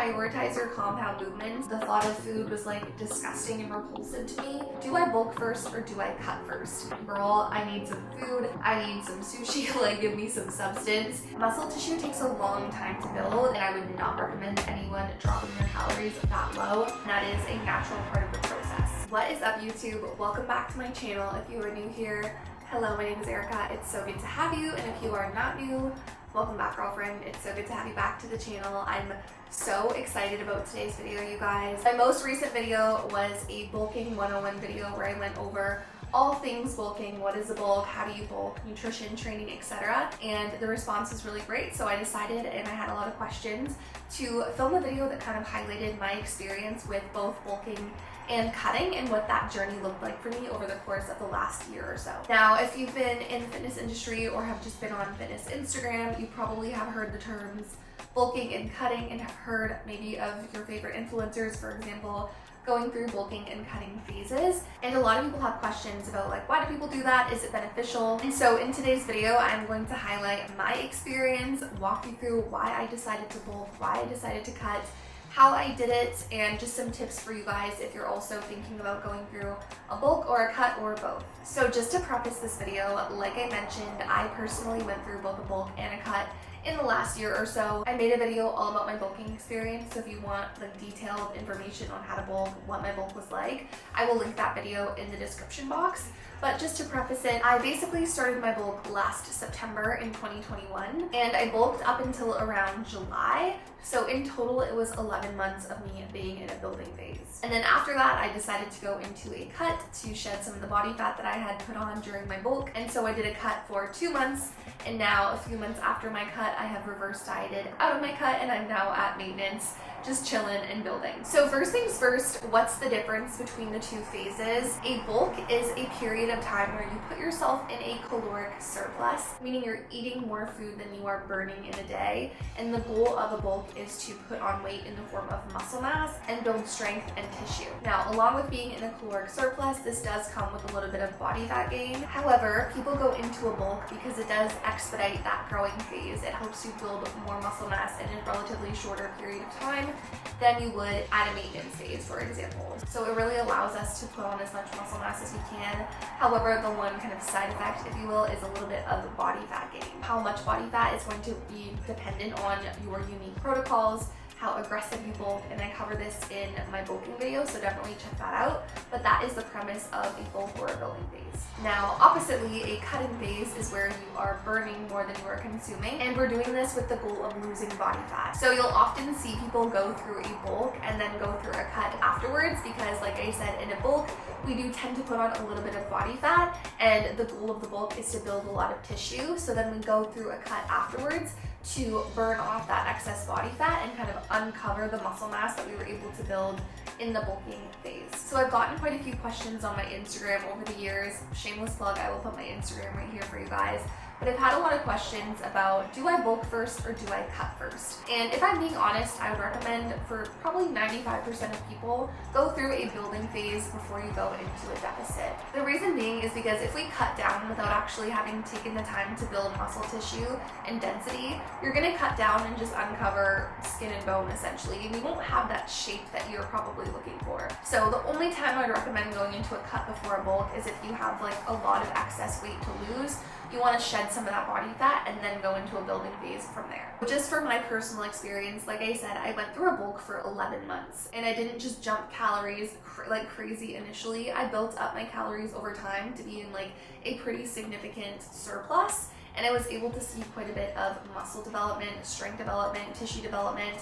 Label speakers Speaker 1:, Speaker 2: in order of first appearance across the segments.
Speaker 1: prioritize your compound movements. The thought of food was like disgusting and repulsive to me. Do I bulk first or do I cut first? Girl, I need some food. I need some sushi. Like, give me some substance. Muscle tissue takes a long time to build, and I would not recommend anyone dropping their calories that low. And that is a natural part of the process. What is up, YouTube? Welcome back to my channel. If you are new here, hello, my name is Erica. It's so good to have you. And if you are not new, welcome back, girlfriend. It's so good to have you back to the channel. I'm so excited about today's video, you guys. My most recent video was a bulking 101 video where I went over all things bulking. What is a bulk? How do you bulk? Nutrition, training, etc. And the response was really great. So I decided, and I had a lot of questions, to film a video that kind of highlighted my experience with both bulking and cutting and what that journey looked like for me over the course of the last year or so. Now, if you've been in the fitness industry or have just been on fitness Instagram, you probably have heard the terms bulking and cutting and have heard maybe of your favorite influencers, for example, going through bulking and cutting phases. And a lot of people have questions about, like, why do people do that? Is it beneficial? And so in today's video, I'm going to highlight my experience, walk you through why I decided to bulk, why I decided to cut, how I did it, and just some tips for you guys if you're also thinking about going through a bulk or a cut or both. So just to preface this video, like I mentioned, I personally went through both a bulk and a cut in the last year or so. I made a video all about my bulking experience, so if you want like detailed information on how to bulk, what my bulk was like, I will link that video in the description box. But just to preface it, I basically started my bulk last September in 2021, and I bulked up until around July. So in total, it was 11 months of me being in a building phase. And then after that, I decided to go into a cut to shed some of the body fat that I had put on during my bulk. And so I did a cut for 2 months, and now a few months after my cut, I have reverse dieted out of my cut, and I'm now at maintenance, just chilling and building. So first things first, what's the difference between the two phases? A bulk is a period of time where you put yourself in a caloric surplus, meaning you're eating more food than you are burning in a day. And the goal of a bulk is to put on weight in the form of muscle mass and build strength and tissue. Now, along with being in a caloric surplus, this does come with a little bit of body fat gain. However, people go into a bulk because it does expedite that growing phase. It helps you build more muscle mass in a relatively shorter period of time than you would at a maintenance phase, for example. So it really allows us to put on as much muscle mass as we can. However, the one kind of side effect, if you will, is a little bit of body fat gain. How much body fat is going to be dependent on your unique protocols, how aggressive you bulk, and I cover this in my bulking video, so definitely check that out. But that is the premise of a bulk or a building phase. Now, oppositely, a cutting phase is where you are burning more than you are consuming, and we're doing this with the goal of losing body fat. So you'll often see people go through a bulk and then go through a cut afterwards, because like I said, in a bulk, we do tend to put on a little bit of body fat, and the goal of the bulk is to build a lot of tissue. So then we go through a cut afterwards to burn off that excess body fat and kind of uncover the muscle mass that we were able to build in the bulking phase. So I've gotten quite a few questions on my Instagram over the years. Shameless plug, I will put my Instagram right here for you guys. But I've had a lot of questions about, do I bulk first or do I cut first? And if I'm being honest, I would recommend for probably 95% of people, go through a building phase before you go into a deficit. The reason being is because if we cut down without actually having taken the time to build muscle tissue and density, you're gonna cut down and just uncover skin and bone essentially, and you won't have that shape that you're probably looking for. So the only time I'd recommend going into a cut before a bulk is if you have like a lot of excess weight to lose. You want to shed some of that body fat and then go into a building phase from there. Just for my personal experience, like I said, I went through a bulk for 11 months and I didn't just jump calories like crazy initially. I built up my calories over time to be in like a pretty significant surplus, and I was able to see quite a bit of muscle development, strength development, tissue development,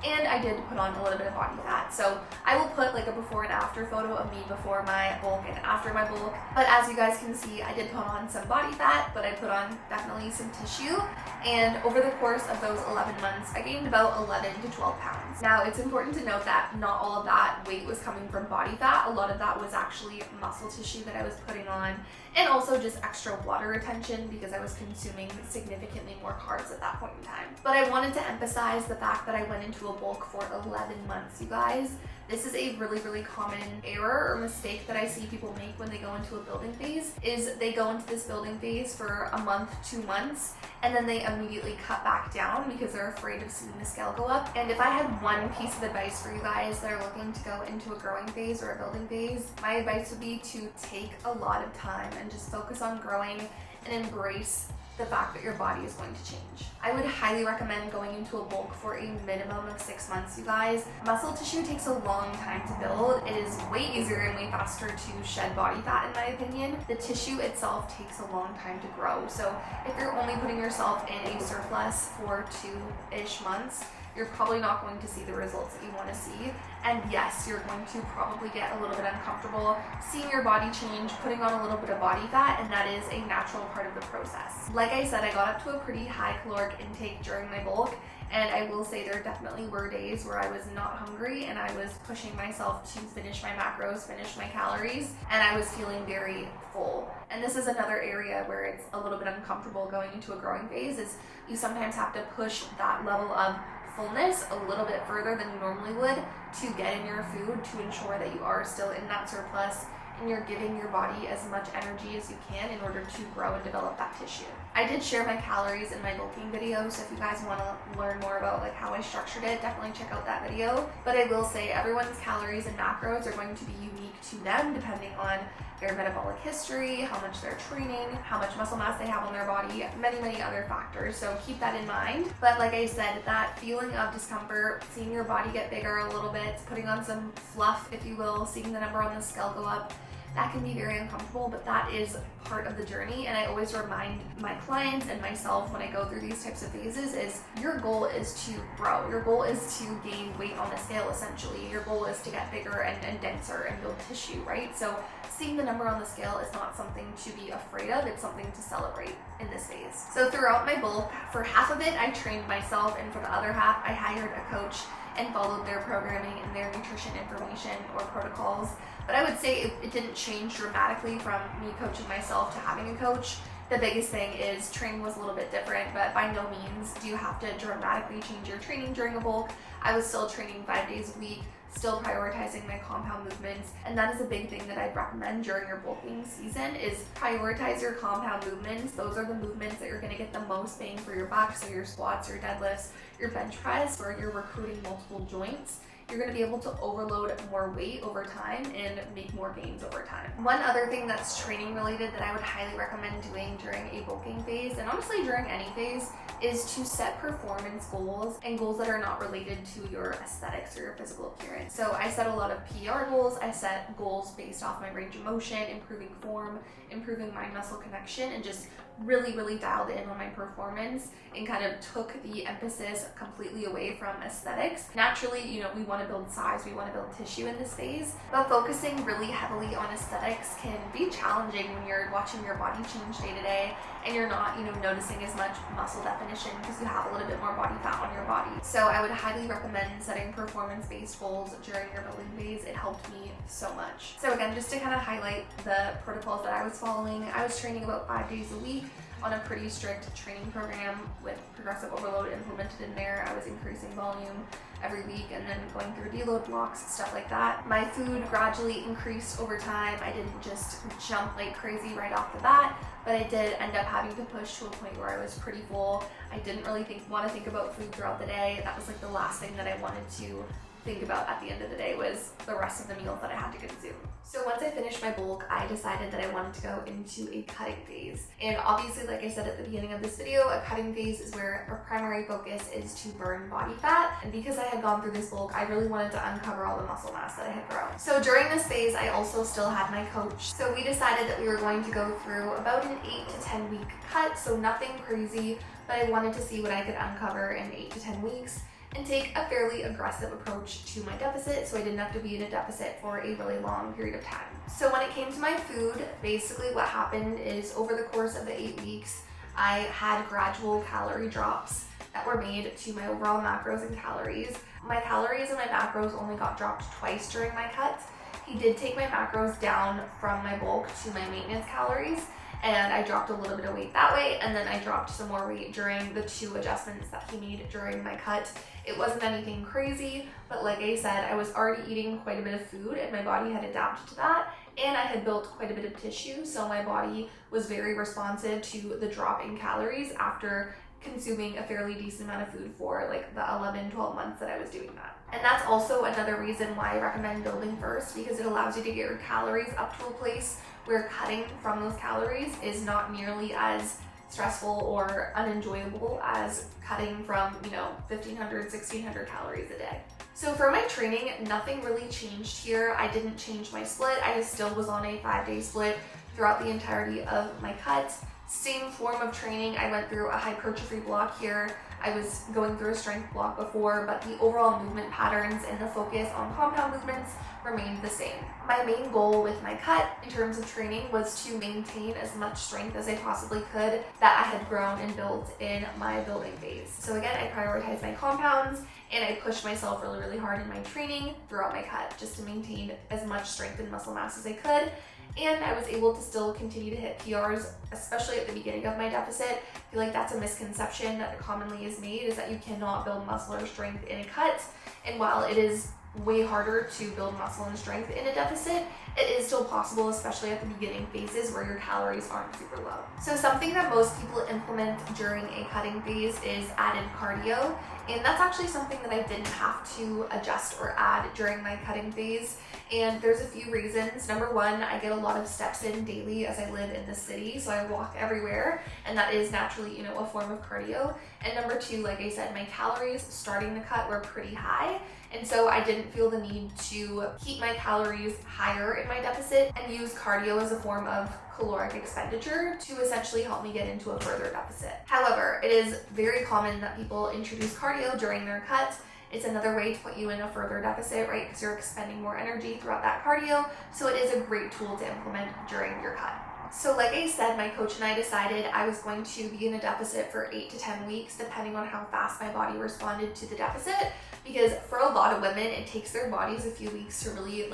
Speaker 1: and I did put on a little bit of body fat. So I will put like a before and after photo of me before my bulk and after my bulk. But as you guys can see, I did put on some body fat, but I put on definitely some tissue. And over the course of those 11 months, I gained about 11 to 12 pounds. Now, it's important to note that not all of that weight was coming from body fat. A lot of that was actually muscle tissue that I was putting on, and also just extra water retention because I was consuming significantly more carbs at that point in time. But I wanted to emphasize the fact that I went into a bulk for 11 months, you guys. This is a really common error or mistake that I see people make when they go into a building phase, is they go into this building phase for a month, 2 months, and then they immediately cut back down because they're afraid of seeing the scale go up. And if I had one piece of advice for you guys that are looking to go into a growing phase or a building phase, my advice would be to take a lot of time and just focus on growing and embrace the fact that your body is going to change. I would highly recommend going into a bulk for a minimum of 6 months, you guys. Muscle tissue takes a long time to build. It is way easier and way faster to shed body fat, in my opinion. The tissue itself takes a long time to grow. So if you're only putting yourself in a surplus for 2-ish months, you're probably not going to see the results that you want to see. And yes, you're going to probably get a little bit uncomfortable seeing your body change, putting on a little bit of body fat, and that is a natural part of the process. Like I said, I got up to a pretty high caloric intake during my bulk, and I will say there definitely were days where I was not hungry and I was pushing myself to finish my macros, finish my calories, and I was feeling very full. And this is another area where it's a little bit uncomfortable going into a growing phase, is you sometimes have to push that level of fullness a little bit further than you normally would to get in your food to ensure that you are still in that surplus and you're giving your body as much energy as you can in order to grow and develop that tissue. I did share my calories in my bulking video, so if you guys want to learn more about like how I structured it, definitely check out that video. But I will say everyone's calories and macros are going to be unique to them depending on their metabolic history, how much they're training, how much muscle mass they have on their body, many other factors. So keep that in mind. But like I said, that feeling of discomfort, seeing your body get bigger a little bit, putting on some fluff, if you will, seeing the number on the scale go up, that can be very uncomfortable, but that is part of the journey. And I always remind my clients and myself when I go through these types of phases is your goal is to grow. Your goal is to gain weight on the scale, essentially. Your goal is to get bigger and denser and build tissue, right? So seeing the number on the scale is not something to be afraid of, it's something to celebrate in this phase. So throughout my bulk, for half of it, I trained myself, and for the other half, I hired a coach and followed their programming and their nutrition information or protocols. But I would say it didn't change dramatically from me coaching myself to having a coach. The biggest thing is training was a little bit different, but by no means do you have to dramatically change your training during a bulk. I was still training 5 days a week, still prioritizing my compound movements, and that is a big thing that I'd recommend during your bulking season is prioritize your compound movements. Those are the movements that you're going to get the most bang for your buck, so your squats, your deadlifts, your bench press, where you're recruiting multiple joints. You're going to be able to overload more weight over time and make more gains over time. One other thing that's training related that I would highly recommend doing during a bulking phase, and honestly during any phase, is to set performance goals and goals that are not related to your aesthetics or your physical appearance. So I set a lot of PR goals. I set goals based off my range of motion, improving form, improving mind muscle connection, and just really dialed in on my performance and kind of took the emphasis completely away from aesthetics. Naturally, you know, we want to build size, we want to build tissue in this phase, but focusing really heavily on aesthetics can be challenging when you're watching your body change day to day and you're not, you know, noticing as much muscle definition because you have a little bit more body fat on your body. So I would highly recommend setting performance-based goals during your building phase. It helped me so much. So again, just to kind of highlight the protocols that I was following, I was training about 5 days a week on a pretty strict training program with progressive overload implemented in there. I was increasing volume every week and then going through deload blocks, stuff like that. My food gradually increased over time. I didn't just jump like crazy right off the bat, but I did end up having to push to a point where I was pretty full. I didn't really want to think about food throughout the day. That was like the last thing that I wanted to think about at the end of the day was the rest of the meals that I had to consume. So once I finished my bulk, I decided that I wanted to go into a cutting phase. And obviously, like I said at the beginning of this video, a cutting phase is where our primary focus is to burn body fat. And because I had gone through this bulk, I really wanted to uncover all the muscle mass that I had grown. So during this phase, I also still had my coach. So we decided that we were going to go through about an 8 to 10 week cut. So nothing crazy, but I wanted to see what I could uncover in 8 to 10 weeks. And take a fairly aggressive approach to my deficit so I didn't have to be in a deficit for a really long period of time. So when it came to my food, basically what happened is over the course of the 8 weeks, I had gradual calorie drops that were made to my overall macros and calories. My calories and my macros only got dropped twice during my cut. He did take my macros down from my bulk to my maintenance calories, and I dropped a little bit of weight that way, and then I dropped some more weight during the 2 adjustments that he made during my cut. It wasn't anything crazy, but like I said, I was already eating quite a bit of food and my body had adapted to that, and I had built quite a bit of tissue, so my body was very responsive to the drop in calories after consuming a fairly decent amount of food for like the 11-12 months that I was doing that. And that's also another reason why I recommend building first, because it allows you to get your calories up to a place where cutting from those calories is not nearly as stressful or unenjoyable as cutting from, 1,500, 1,600 calories a day. So for my training, nothing really changed here. I didn't change my split. I still was on a 5-day split throughout the entirety of my cut. Same form of training. I went through a hypertrophy block here. I was going through a strength block before, but the overall movement patterns and the focus on compound movements remained the same. My main goal with my cut in terms of training was to maintain as much strength as I possibly could that I had grown and built in my building phase. So again, I prioritized my compounds and I pushed myself really, really hard in my training throughout my cut just to maintain as much strength and muscle mass as I could. And I was able to still continue to hit PRs, especially at the beginning of my deficit. I feel like that's a misconception that commonly is made, is that you cannot build muscle or strength in a cut. And while it is way harder to build muscle and strength in a deficit, it is still possible, especially at the beginning phases where your calories aren't super low. So something that most people implement during a cutting phase is added cardio. And that's actually something that I didn't have to adjust or add during my cutting phase. And there's a few reasons. Number one, I get a lot of steps in daily as I live in the city, so I walk everywhere, and that is naturally, a form of cardio. And number two, like I said, my calories starting the cut were pretty high, and so I didn't feel the need to keep my calories higher in my deficit and use cardio as a form of caloric expenditure to essentially help me get into a further deficit. However, it is very common that people introduce cardio during their cut. It's another way to put you in a further deficit, right? Because you're expending more energy throughout that cardio. So it is a great tool to implement during your cut. So like I said, my coach and I decided I was going to be in a deficit for 8 to 10 weeks, depending on how fast my body responded to the deficit. Because for a lot of women, it takes their bodies a few weeks to really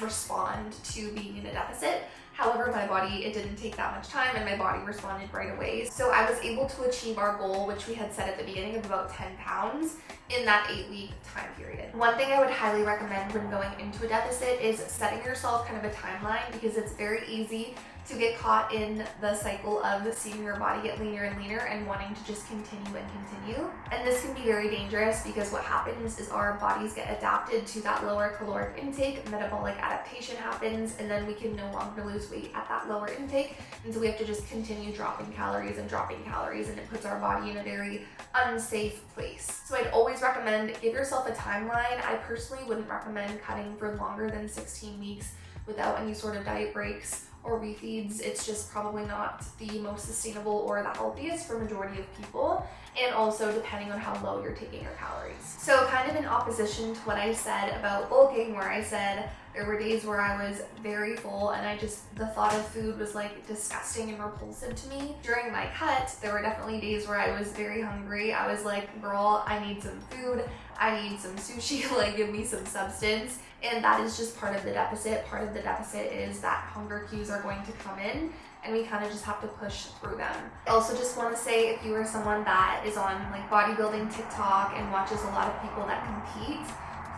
Speaker 1: respond to being in a deficit. However, my body, it didn't take that much time and my body responded right away. So I was able to achieve our goal, which we had set at the beginning of about 10 pounds in that 8-week time period. One thing I would highly recommend when going into a deficit is setting yourself kind of a timeline, because it's very easy to get caught in the cycle of seeing your body get leaner and leaner and wanting to just continue and continue. And this can be very dangerous, because what happens is our bodies get adapted to that lower caloric intake, metabolic adaptation happens, and then we can no longer lose weight at that lower intake. And so we have to just continue dropping calories, and it puts our body in a very unsafe place. So I'd always recommend give yourself a timeline. I personally wouldn't recommend cutting for longer than 16 weeks without any sort of diet breaks or refeeds. It's just probably not the most sustainable or the healthiest for majority of people, and also depending on how low you're taking your calories. So kind of in opposition to what I said about bulking, where I said there were days where I was very full and the thought of food was disgusting and repulsive to me. During my cut, there were definitely days where I was very hungry. I was like, girl, I need some food. I need some sushi, give me some substance. And that is just part of the deficit. Part of the deficit is that hunger cues are going to come in, and we kind of just have to push through them. I also just want to say, if you are someone that is on bodybuilding TikTok and watches a lot of people that compete,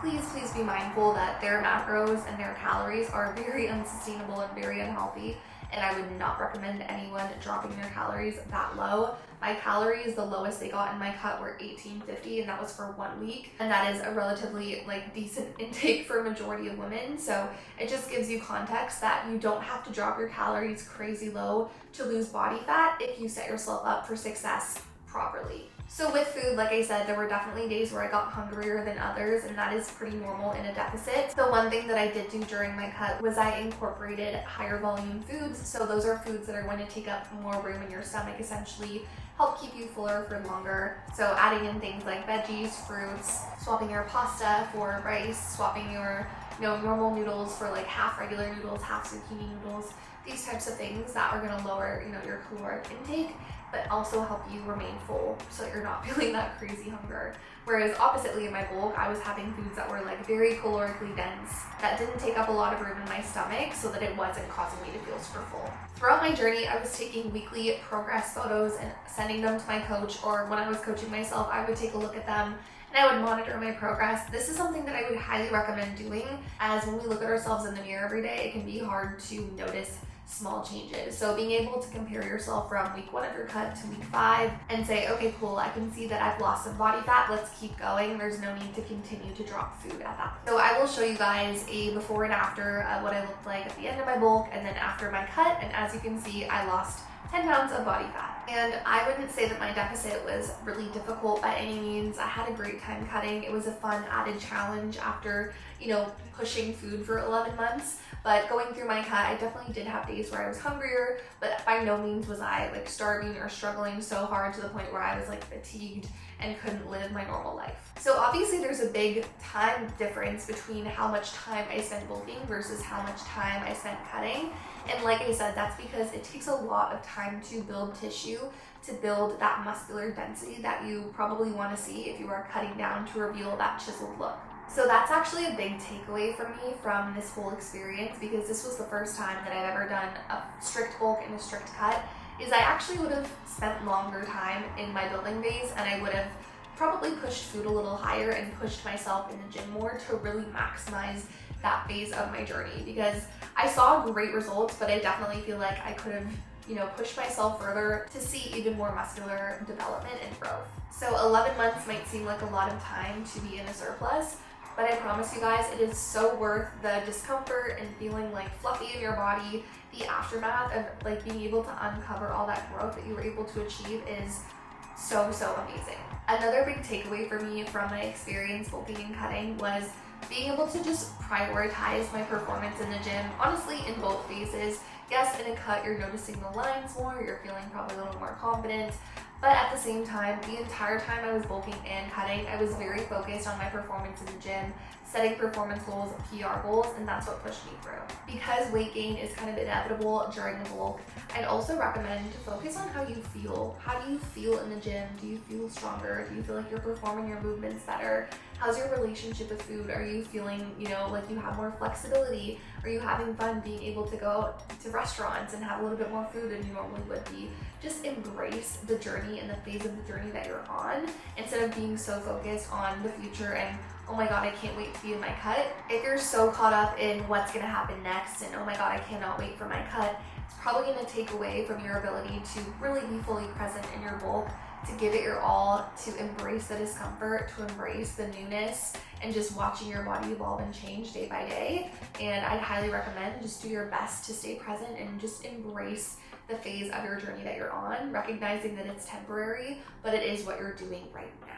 Speaker 1: please be mindful that their macros and their calories are very unsustainable and very unhealthy. And I would not recommend anyone dropping their calories that low. My calories, the lowest they got in my cut were 1850, and that was for 1 week. And that is a relatively decent intake for a majority of women. So it just gives you context that you don't have to drop your calories crazy low to lose body fat if you set yourself up for success properly. So with food, like I said, there were definitely days where I got hungrier than others, and that is pretty normal in a deficit. The one thing that I did do during my cut was I incorporated higher volume foods. So those are foods that are going to take up more room in your stomach, essentially help keep you fuller for longer. So adding in things like veggies, fruits, swapping your pasta for rice, swapping your normal noodles for half regular noodles, half zucchini noodles, these types of things that are going to lower your caloric intake. but also help you remain full so that you're not feeling that crazy hunger. Whereas oppositely in my bulk, I was having foods that were like very calorically dense, that didn't take up a lot of room in my stomach so that it wasn't causing me to feel super full. Throughout my journey, I was taking weekly progress photos and sending them to my coach, or when I was coaching myself, I would take a look at them and I would monitor my progress. This is something that I would highly recommend doing, as when we look at ourselves in the mirror every day, it can be hard to notice small changes. So being able to compare yourself from week 1 of your cut to week 5 and say, okay, cool, I can see that I've lost some body fat, let's keep going. There's no need to continue to drop food at that point. So I will show you guys a before and after of what I looked like at the end of my bulk and then after my cut. And as you can see, I lost 10 pounds of body fat. And I wouldn't say that my deficit was really difficult by any means. I had a great time cutting. It was a fun added challenge after, pushing food for 11 months. But going through my cut, I definitely did have days where I was hungrier, but by no means was I like starving or struggling so hard to the point where I was like fatigued and couldn't live my normal life. So obviously there's a big time difference between how much time I spent bulking versus how much time I spent cutting. And like I said, that's because it takes a lot of time to build tissue, to build that muscular density that you probably want to see if you are cutting down to reveal that chiseled look. So that's actually a big takeaway for me from this whole experience, because this was the first time that I've ever done a strict bulk and a strict cut, is I actually would have spent longer time in my building phase, and I would have probably pushed food a little higher and pushed myself in the gym more to really maximize that phase of my journey, because I saw great results, but I definitely feel like I could have pushed myself further to see even more muscular development and growth. So 11 months might seem like a lot of time to be in a surplus, but I promise you guys, it is so worth the discomfort and feeling like fluffy in your body. The aftermath of like being able to uncover all that growth that you were able to achieve is so amazing. Another big takeaway for me from my experience bulking and cutting was being able to just prioritize my performance in the gym, honestly in both phases. Yes, in a cut, you're noticing the lines more, you're feeling probably a little more confident, but at the same time, the entire time I was bulking and cutting, I was very focused on my performance in the gym, setting performance goals, PR goals, and that's what pushed me through. Because weight gain is kind of inevitable during the bulk, I'd also recommend to focus on how you feel. How do you feel in the gym? Do you feel stronger? Do you feel like you're performing your movements better? How's your relationship with food? Are you feeling, like you have more flexibility? Are you having fun being able to go out to restaurants and have a little bit more food than you normally would be? Just embrace the journey and the phase of the journey that you're on, instead of being so focused on the future and, oh my god, I can't wait to be in my cut. If you're so caught up in what's gonna happen next and, oh my god, I cannot wait for my cut, it's probably gonna take away from your ability to really be fully present in your bulk, to give it your all, to embrace the discomfort, to embrace the newness, and just watching your body evolve and change day by day. And I'd highly recommend just do your best to stay present and just embrace the phase of your journey that you're on, recognizing that it's temporary, but it is what you're doing right now.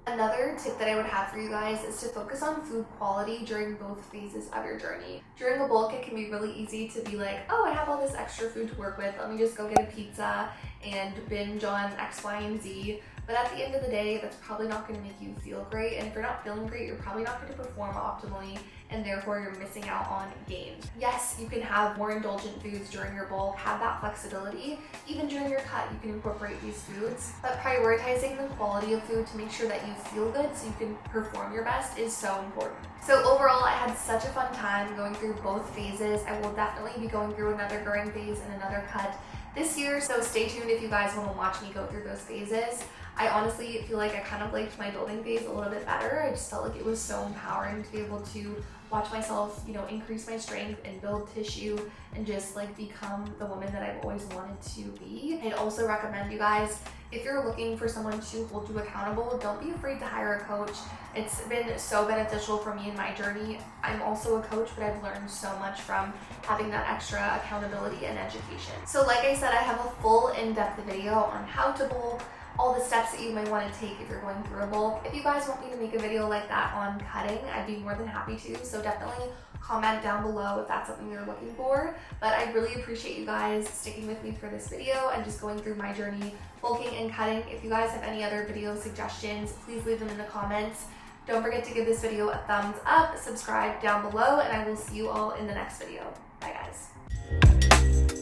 Speaker 1: Another tip that I would have for you guys is to focus on food quality during both phases of your journey. During a bulk, it can be really easy to be like, oh, I have all this extra food to work with, let me just go get a pizza and binge on X, Y, and Z. But at the end of the day, that's probably not going to make you feel great. And if you're not feeling great, you're probably not going to perform optimally, and therefore you're missing out on gains. Yes, you can have more indulgent foods during your bulk, have that flexibility. Even during your cut, you can incorporate these foods, but prioritizing the quality of food to make sure that you feel good so you can perform your best is so important. So overall, I had such a fun time going through both phases. I will definitely be going through another growing phase and another cut this year, so stay tuned if you guys want to watch me go through those phases. I honestly feel like I kind of liked my building phase a little bit better. I just felt like it was so empowering to be able to watch myself, increase my strength and build tissue and just like become the woman that I've always wanted to be. I'd also recommend you guys, if you're looking for someone to hold you accountable, don't be afraid to hire a coach. It's been so beneficial for me in my journey. I'm also a coach, but I've learned so much from having that extra accountability and education. So like I said, I have a full in-depth video on how to bulk, all the steps that you might want to take if you're going through a bulk. If you guys want me to make a video like that on cutting, I'd be more than happy to. So definitely comment down below if that's something you're looking for. But I really appreciate you guys sticking with me for this video and just going through my journey bulking and cutting. If you guys have any other video suggestions, please leave them in the comments. Don't forget to give this video a thumbs up, subscribe down below, and I will see you all in the next video. Bye guys.